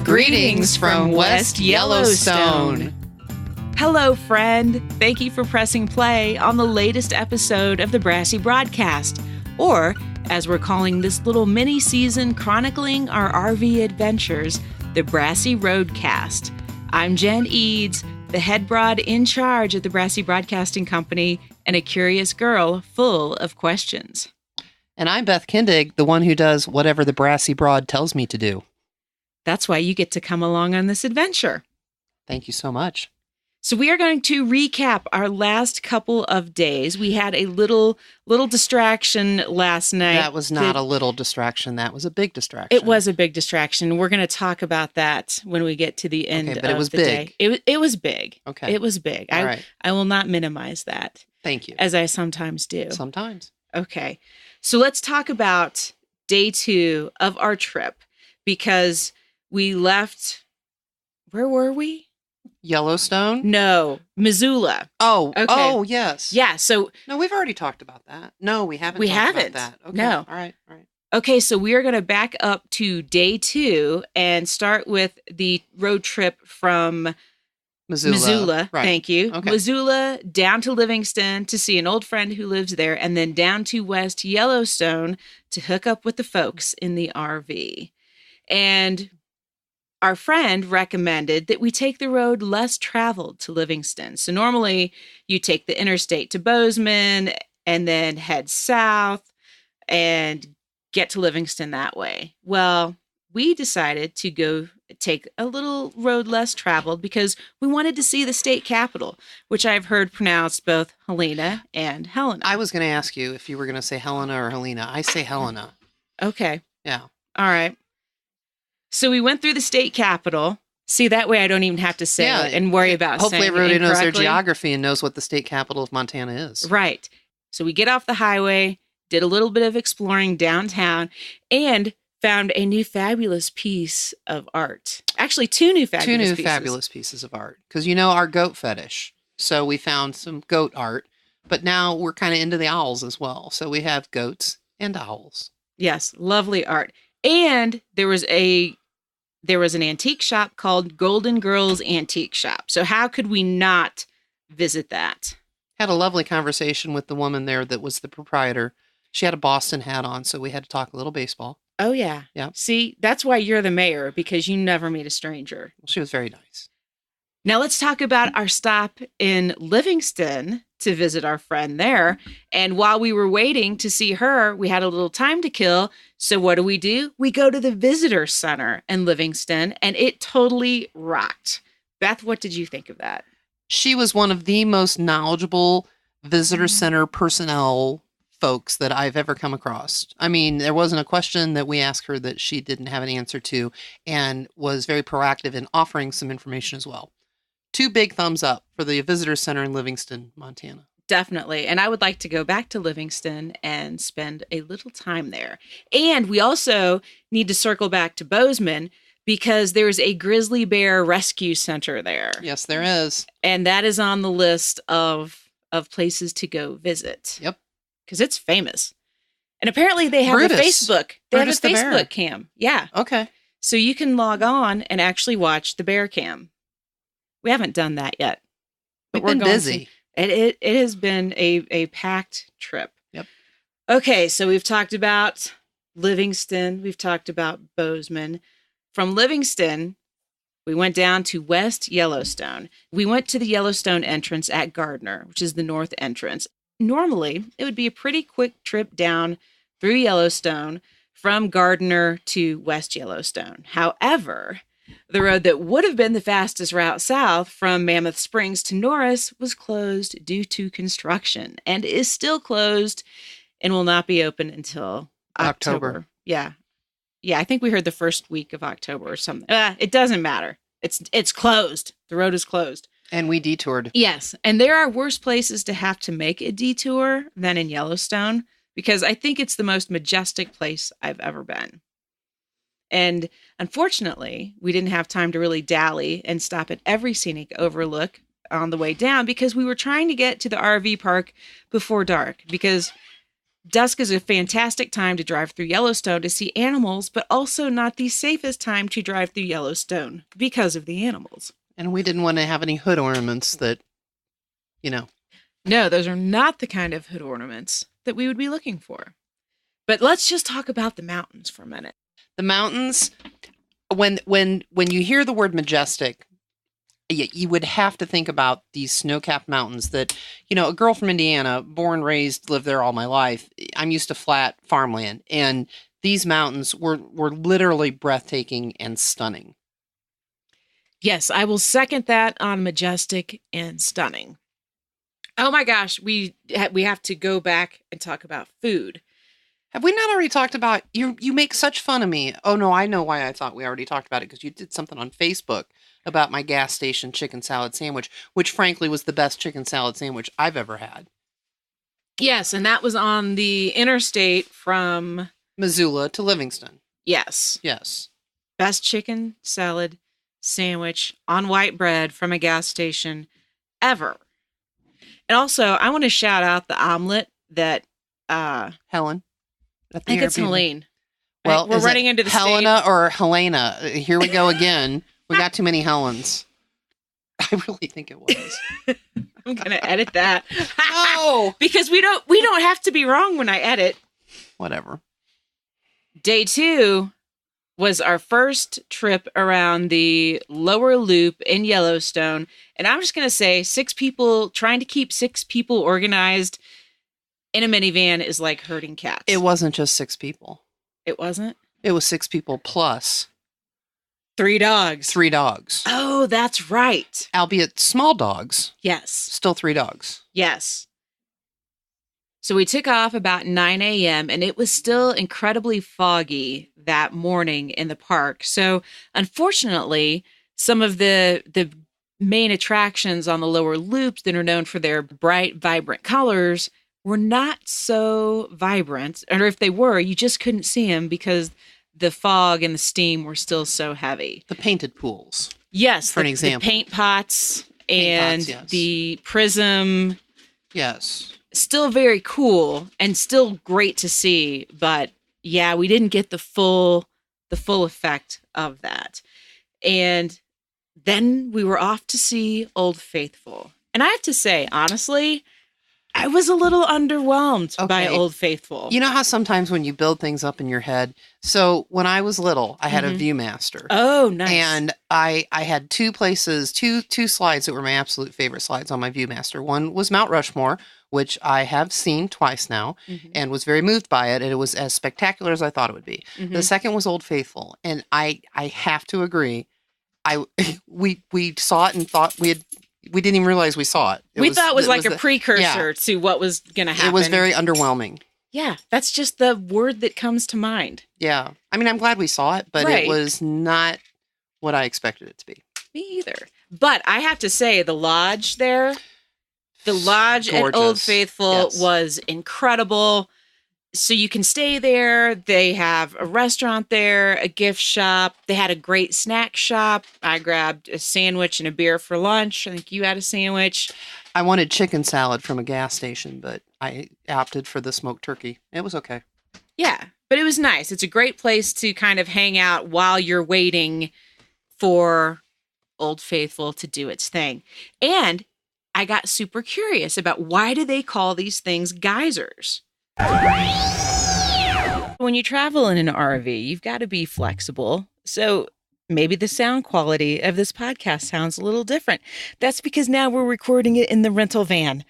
Greetings from West Yellowstone. Hello, friend. Thank you for pressing play on the latest episode of the Brassy Broadcast, or as we're calling this little mini-season chronicling our RV adventures, the Brassy Roadcast. I'm Jen Eads, the head broad in charge at the Brassy Broadcasting Company, and a curious girl full of questions. And I'm Beth Kindig, the one who does whatever the Brassy Broad tells me to do. That's why you get to come along on this adventure. Thank you so much. So we are going to recap our last couple of days. We had a little distraction last night. That was not a little distraction. That was a big distraction. It was a big distraction. We're going to talk about that when we get to the end of the day. It was big. Okay. It was big. All right. I will not minimize that. Thank you. As I sometimes do. Sometimes. Okay. So let's talk about day 2 of our trip, because we left, where were we? Yellowstone? No, Missoula. Oh, okay. Oh, yes. Yeah, so... No, we've already talked about that. No, we haven't We talked haven't. about that. Okay. No. All right. Okay, so we are going to back up to day 2 and start with the road trip from Missoula. Right. Thank you. Okay. Missoula down to Livingston to see an old friend who lives there, and then down to West Yellowstone to hook up with the folks in the RV. And our friend recommended that we take the road less traveled to Livingston. So normally you take the interstate to Bozeman and then head south and get to Livingston that way. Well, we decided to go take a little road less traveled because we wanted to see the state capitol, which I've heard pronounced both Helena and Helena. I was going to ask you if you were going to say Helena or Helena. I say Helena. Okay. Yeah. All right. So we went through the state capitol. See, that way I don't even have to say it and worry about saying it Hopefully everybody knows their incorrectly. geography and knows what the state capital of Montana is. Right. So we get off the highway, did a little bit of exploring downtown, and found a new fabulous piece of art. Actually, two new fabulous pieces of art. Because you know our goat fetish. So we found some goat art, but now we're kind of into the owls as well. So we have goats and owls. Yes, lovely art. And there was an antique shop called Golden Girls Antique Shop. So how could we not visit that? Had a lovely conversation with the woman there that was the proprietor. She had a Boston hat on, so we had to talk a little baseball. Oh, yeah. Yeah. See, that's why you're the mayor, because you never meet a stranger. Well, she was very nice. Now let's talk about our stop in Livingston to visit our friend there. And while we were waiting to see her, we had a little time to kill. So what do? We go to the visitor center in Livingston, and it totally rocked. Beth, what did you think of that? She was one of the most knowledgeable visitor center personnel folks that I've ever come across. I mean, there wasn't a question that we asked her that she didn't have an answer to, and was very proactive in offering some information as well. 2 big thumbs up for the visitor center in Livingston, Montana. Definitely. And I would like to go back to Livingston and spend a little time there. And we also need to circle back to Bozeman because there's a grizzly bear rescue center there. Yes, there is. And that is on the list of places to go visit. Yep. Because it's famous. And apparently they have Brutus. a Facebook. They Brutus have a the bear. Facebook cam. Yeah. Okay. So you can log on and actually watch the bear cam. We haven't done that yet. We've been busy. It has been a packed trip. Yep. Okay, so we've talked about Livingston. We've talked about Bozeman. From Livingston, we went down to West Yellowstone. We went to the Yellowstone entrance at Gardner, which is the north entrance. Normally, it would be a pretty quick trip down through Yellowstone from Gardner to West Yellowstone. However, the road that would have been the fastest route south from Mammoth Springs to Norris was closed due to construction and is still closed and will not be open until October. Yeah. Yeah, I think we heard the first week of October or something. It doesn't matter. It's closed. The road is closed. And we detoured. Yes. And there are worse places to have to make a detour than in Yellowstone, because I think it's the most majestic place I've ever been. And unfortunately, we didn't have time to really dally and stop at every scenic overlook on the way down because we were trying to get to the RV park before dark, because Dusk is a fantastic time to drive through Yellowstone to see animals, but also not the safest time to drive through Yellowstone because of the animals. And we didn't want to have any hood ornaments that, you know. No, those are not the kind of hood ornaments that we would be looking for. But let's just talk about the mountains for a minute. The mountains, when you hear the word majestic, you would have to think about these snow-capped mountains that, a girl from Indiana, born, raised, lived there all my life. I'm used to flat farmland. And these mountains were literally breathtaking and stunning. Yes, I will second that on majestic and stunning. Oh my gosh, we have to go back and talk about food. Have we not already talked about, you make such fun of me. Oh no, I know why I thought we already talked about it, because you did something on Facebook about my gas station chicken salad sandwich, which frankly was the best chicken salad sandwich I've ever had. Yes, and that was on the interstate from Missoula to Livingston. Yes. Yes. Best chicken salad sandwich on white bread from a gas station ever. And also, I want to shout out the omelet that Helen. I think it's Helene. Well, we're running into the Helena or Helena. Here we go again. We got too many Helens. I really think it was. I'm gonna edit that. No, because we don't have to be wrong when I edit. Whatever. Day 2 was our first trip around the lower loop in Yellowstone, and I'm just gonna say, trying to keep 6 people organized in a minivan is like herding cats. It wasn't just 6 people. It wasn't? It was 6 people plus 3 dogs. 3 dogs. Oh, that's right. Albeit small dogs. Yes. Still 3 dogs. Yes. So we took off about 9 a.m. and it was still incredibly foggy that morning in the park. So unfortunately, some of the main attractions on the lower loops that are known for their bright, vibrant colors were not so vibrant. Or if they were, you just couldn't see them because the fog and the steam were still so heavy. The painted pools. Yes. For an example. The paint pots and the prism. Yes. Still very cool and still great to see. But yeah, we didn't get the full effect of that. And then we were off to see Old Faithful. And I have to say, honestly, I was a little underwhelmed by Old Faithful. You know how sometimes when you build things up in your head, so when I was little, I had a Viewmaster. Oh, nice. And I had 2 places, two slides that were my absolute favorite slides on my Viewmaster. One was Mount Rushmore, which I have seen twice now and was very moved by it. And it was as spectacular as I thought it would be. The second was Old Faithful. And I have to agree. We saw it and thought we didn't even realize we saw it. We thought it was like a precursor to what was going to happen. It was very underwhelming. Yeah, that's just the word that comes to mind. Yeah. I mean, I'm glad we saw it, but it was not what I expected it to be. Me either. But I have to say, the lodge there, at Old Faithful was incredible. So you can stay there. They have a restaurant there, a gift shop. They had a great snack shop. I grabbed a sandwich and a beer for lunch. I think you had a sandwich. I wanted chicken salad from a gas station, but I opted for the smoked turkey. It was okay. Yeah, but it was nice. It's a great place to kind of hang out while you're waiting for Old Faithful to do its thing. And I got super curious about, why do they call these things geysers? When you travel in an RV, you've got to be flexible. So maybe the sound quality of this podcast sounds a little different. That's because now we're recording it in the rental van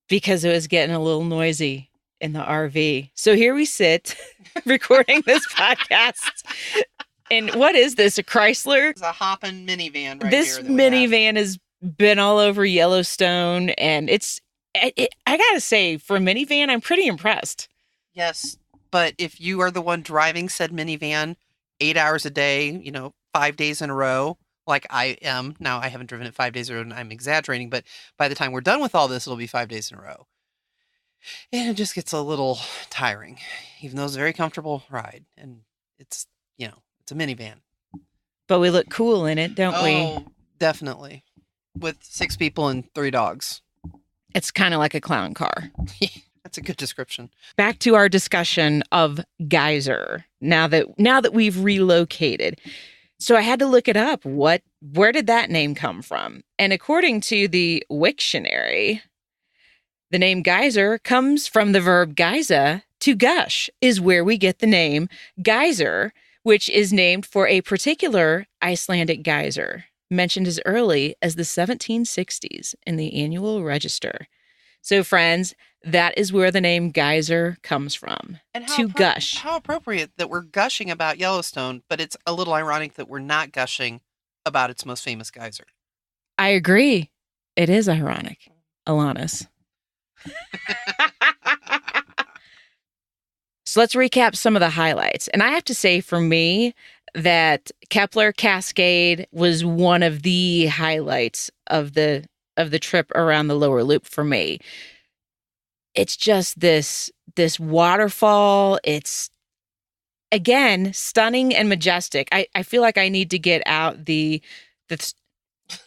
because it was getting a little noisy in the RV. So here we sit recording this podcast. And what is this? A Chrysler? It's a hopping minivan right this here. This minivan has been all over Yellowstone, and I gotta say, for a minivan, I'm pretty impressed. Yes, but if you are the one driving said minivan 8 hours a day, 5 days in a row, like I am, now I haven't driven it 5 days in a row and I'm exaggerating, but by the time we're done with all this, it'll be 5 days in a row. And it just gets a little tiring, even though it's a very comfortable ride. And it's, it's a minivan. But we look cool in it, don't we? Oh, definitely. With 6 people and 3 dogs. It's kind of like a clown car. That's a good description. Back to our discussion of geyser. Now that we've relocated. So I had to look it up. Where did that name come from? And according to the Wiktionary, the name geyser comes from the verb geyser, to gush, is where we get the name geyser, which is named for a particular Icelandic geyser, mentioned as early as the 1760s in the Annual Register. So, friends, that is where the name geyser comes from. And to gush. How appropriate that we're gushing about Yellowstone, but it's a little ironic that we're not gushing about its most famous geyser. I agree. It is ironic, Alanis. So let's recap some of the highlights. And I have to say, for me, that Kepler Cascade was one of the highlights of the trip around the lower loop for me. It's just this waterfall. It's, again, stunning and majestic. I feel like I need to get out the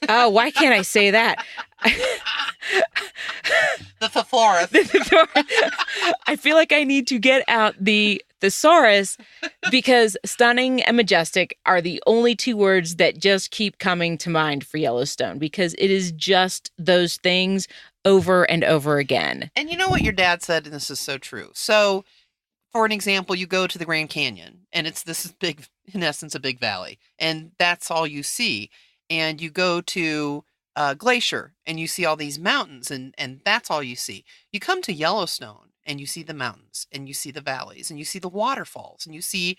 oh, why can't I say that? The thesaurus. I feel like I need to get out the thesaurus, because stunning and majestic are the only two words that just keep coming to mind for Yellowstone, because it is just those things over and over again. And you know what your dad said, and this is so true. So, for an example, you go to the Grand Canyon, and this is big, in essence, a big valley, and that's all you see. And you go to Glacier, and you see all these mountains, and that's all you see. You come to Yellowstone, and you see the mountains, and you see the valleys, and you see the waterfalls, and you see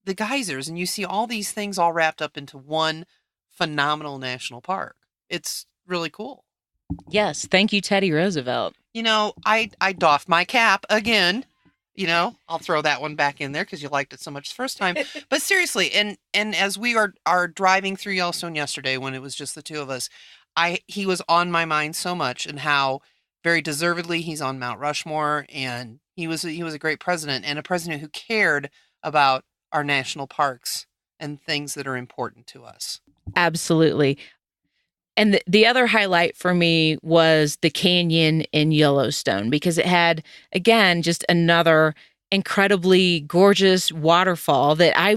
the geysers, and you see all these things all wrapped up into one phenomenal national park. It's really cool. Yes, thank you, Teddy Roosevelt. You know, I doffed my cap again. You know, I'll throw that one back in there because you liked it so much the first time. But seriously, and as we are driving through Yellowstone yesterday, when it was just the two of us, he was on my mind so much, and how very deservedly he's on Mount Rushmore, and he was a great president, and a president who cared about our national parks and things that are important to us. Absolutely. And the other highlight for me was the canyon in Yellowstone, because it had, again, just another incredibly gorgeous waterfall that I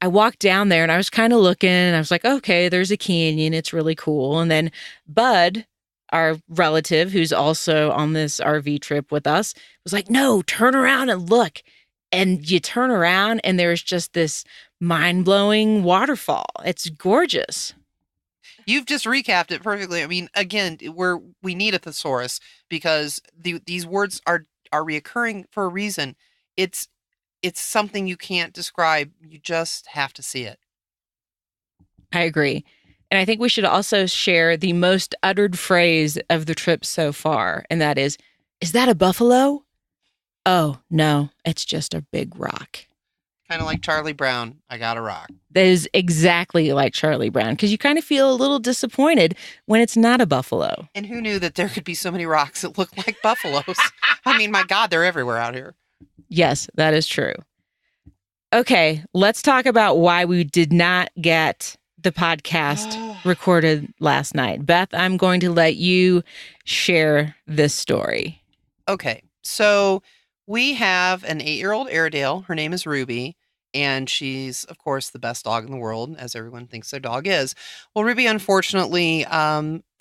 walked down there, and I was kind of looking, and I was like, okay, there's a canyon. It's really cool. And then Bud, our relative, who's also on this RV trip with us, was like, no, turn around and look. And you turn around, and there's just this mind-blowing waterfall. It's gorgeous. You've just recapped it perfectly. I mean, again, we need a thesaurus, because these words are reoccurring for a reason. It's something you can't describe. You just have to see it. I agree. And I think we should also share the most uttered phrase of the trip so far, and that is that a buffalo? Oh, no, it's just a big rock. Kind of like Charlie Brown, I got a rock. That is exactly like Charlie Brown, because you kind of feel a little disappointed when it's not a buffalo. And who knew that there could be so many rocks that look like buffaloes? I mean, my God, they're everywhere out here. Yes, that is true. Okay, let's talk about why we did not get the podcast recorded last night. Beth, I'm going to let you share this story. Okay, so we have an 8-year-old Airedale. Her name is Ruby, and she's, of course, the best dog in the world, as everyone thinks their dog is. Well, Ruby, unfortunately,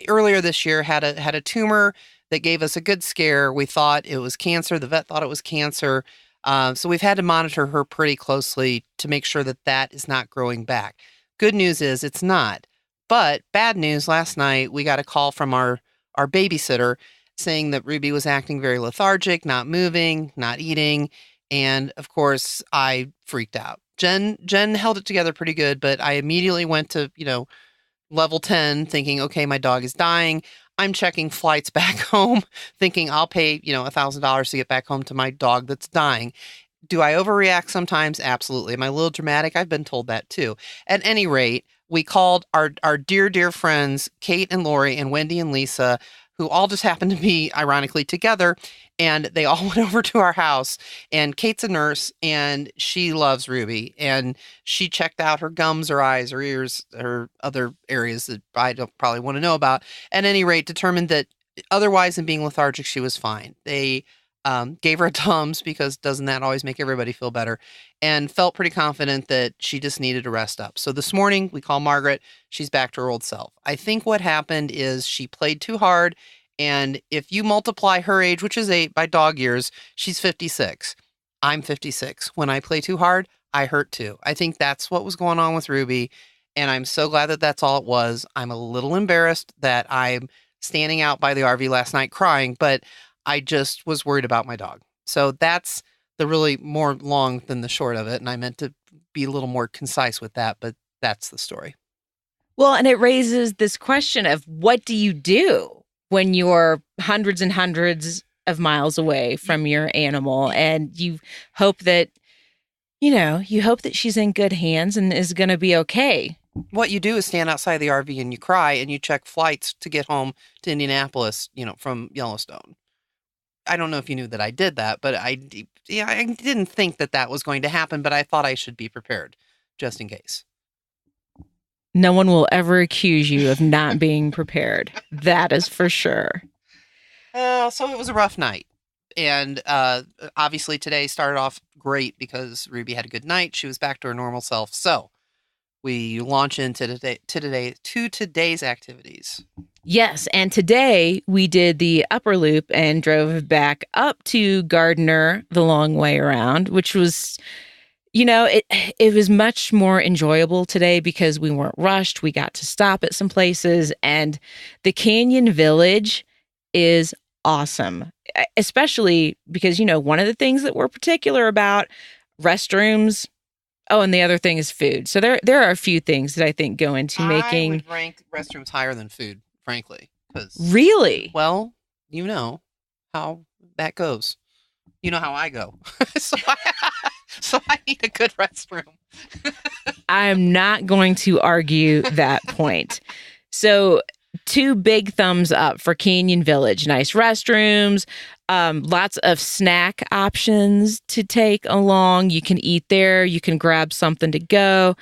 earlier this year had a tumor that gave us a good scare. We thought it was cancer. The vet thought it was cancer. So we've had to monitor her pretty closely to make sure that is not growing back. Good news is it's not. But bad news, last night we got a call from our babysitter saying that Ruby was acting very lethargic, not moving, not eating. And of course, I freaked out. Jen held it together pretty good, but I immediately went to, level 10 thinking, okay, my dog is dying. I'm checking flights back home thinking I'll pay, $1,000 to get back home to my dog that's dying. Do I overreact sometimes? Absolutely. Am I a little dramatic? I've been told that too. At any rate, we called our dear, dear friends, Kate and Lori and Wendy and Lisa, who all just happened to be, ironically, together. And they all went over to our house. And Kate's a nurse, and she loves Ruby. And she checked out her gums, her eyes, her ears, her other areas that I don't probably want to know about. At any rate, determined that otherwise than being lethargic, she was fine. They Gave her a Tums because doesn't that always make everybody feel better? And felt pretty confident that she just needed to rest up. So this morning we call Margaret. She's back to her old self. I think what happened is she played too hard. And if you multiply her age, which is 8 by dog years, she's 56. I'm 56. When I play too hard, I hurt too. I think that's what was going on with Ruby. And I'm so glad that that's all it was. I'm a little embarrassed that I'm standing out by the RV last night crying, but I just was worried about my dog. So that's the really more long than the short of it. And I meant to be a little more concise with that, but that's the story. Well, and it raises this question of what do you do when you're hundreds and hundreds of miles away from your animal and you hope that, you hope that she's in good hands and is going to be okay. What you do is stand outside the RV and you cry and you check flights to get home to Indianapolis, from Yellowstone. I don't know if you knew that I did that, but I didn't think that was going to happen, but I thought I should be prepared just in case. No one will ever accuse you of not being prepared. That is for sure. So it was a rough night. And obviously today started off great because Ruby had a good night. She was back to her normal self. So we launch into today's activities. Yes, and today we did the upper loop and drove back up to Gardner the long way around, which was, it was much more enjoyable today because we weren't rushed. We got to stop at some places, and the Canyon Village is awesome, especially because, one of the things that we're particular about, restrooms. Oh, and the other thing is food. So there are a few things that I think go into making. I would rank restrooms higher than food, frankly. Really? Well, you know how that goes. You know how I go. so I need a good restroom. I am not going to argue that point. So 2 big thumbs up for Canyon Village. Nice restrooms, lots of snack options to take along. You can eat there. You can grab something to go.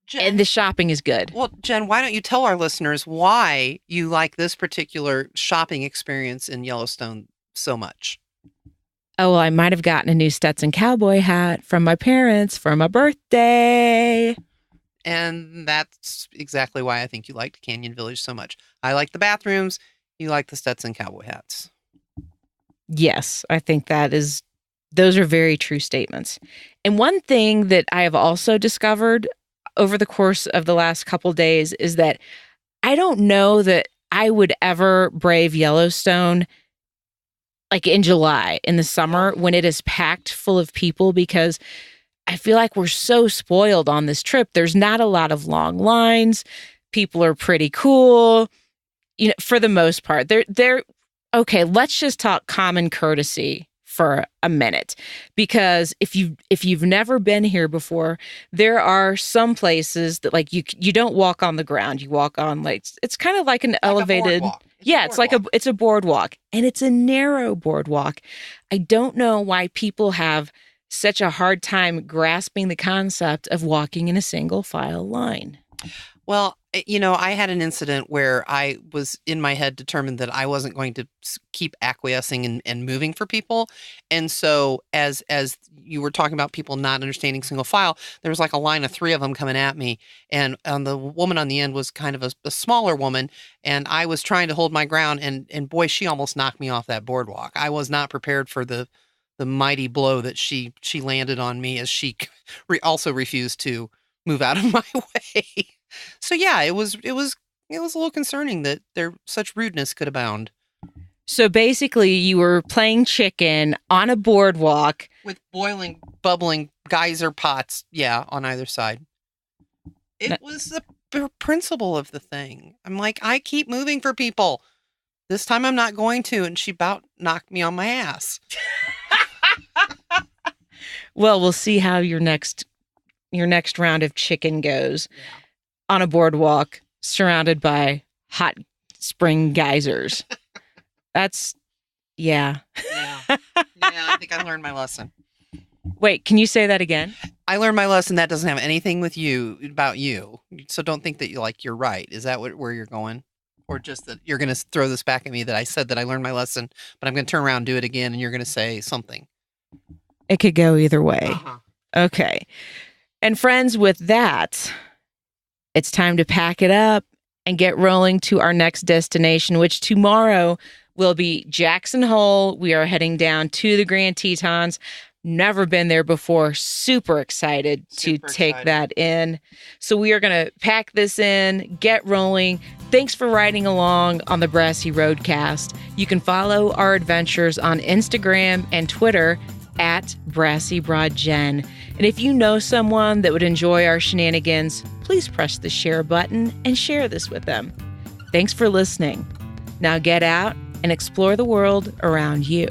Jen, and the shopping is good. Well, Jen, why don't you tell our listeners why you like this particular shopping experience in Yellowstone so much? Oh, well, I might have gotten a new Stetson cowboy hat from my parents for my birthday. And that's exactly why I think you liked Canyon Village so much. I like the bathrooms. You like the Stetson cowboy hats. Yes, I think those are very true statements. And one thing that I have also discovered over the course of the last couple days is that I don't know that I would ever brave Yellowstone like in July, in the summer, when it is packed full of people, because I feel like we're so spoiled on this trip. There's not a lot of long lines. People are pretty cool, for the most part. They're okay. Let's just talk common courtesy for a minute, because if you've never been here before, there are some places that like you don't walk on the ground. You walk on it's kind of like an elevated. It's a boardwalk, and it's a narrow boardwalk. I don't know why people have such a hard time grasping the concept of walking in a single file line. Well, I had an incident where I was in my head determined that I wasn't going to keep acquiescing and moving for people. And so as you were talking about people not understanding single file, there was like a line of 3 of them coming at me. And the woman on the end was kind of a smaller woman. And I was trying to hold my ground. And boy, she almost knocked me off that boardwalk. I was not prepared for the mighty blow that she landed on me, as she also refused to move out of my way. So yeah, it was a little concerning that such rudeness could abound. So basically, you were playing chicken on a boardwalk with boiling, bubbling geyser pots, on either side. It was the principle of the thing. I'm like, I keep moving for people. This time I'm not going to, and she about knocked me on my ass. Well, we'll see how your next round of chicken goes. Yeah. On a boardwalk surrounded by hot spring geysers. That's, yeah. Yeah, I think I learned my lesson. Wait, can you say that again? I learned my lesson. That doesn't have anything about you. So don't think that you're right. Is that where you're going? Or just that you're going to throw this back at me that I said that I learned my lesson, but I'm going to turn around and do it again, and you're going to say something. It could go either way. Uh-huh. Okay. And friends, with that, it's time to pack it up and get rolling to our next destination, which tomorrow will be Jackson Hole. We are heading down to the Grand Tetons. Never been there before. Super excited to take that in. So we are going to pack this in, get rolling. Thanks for riding along on the Brassy Roadcast. You can follow our adventures on Instagram and Twitter at BrassyBroadGen. And if you know someone that would enjoy our shenanigans, please press the share button and share this with them. Thanks for listening. Now get out and explore the world around you.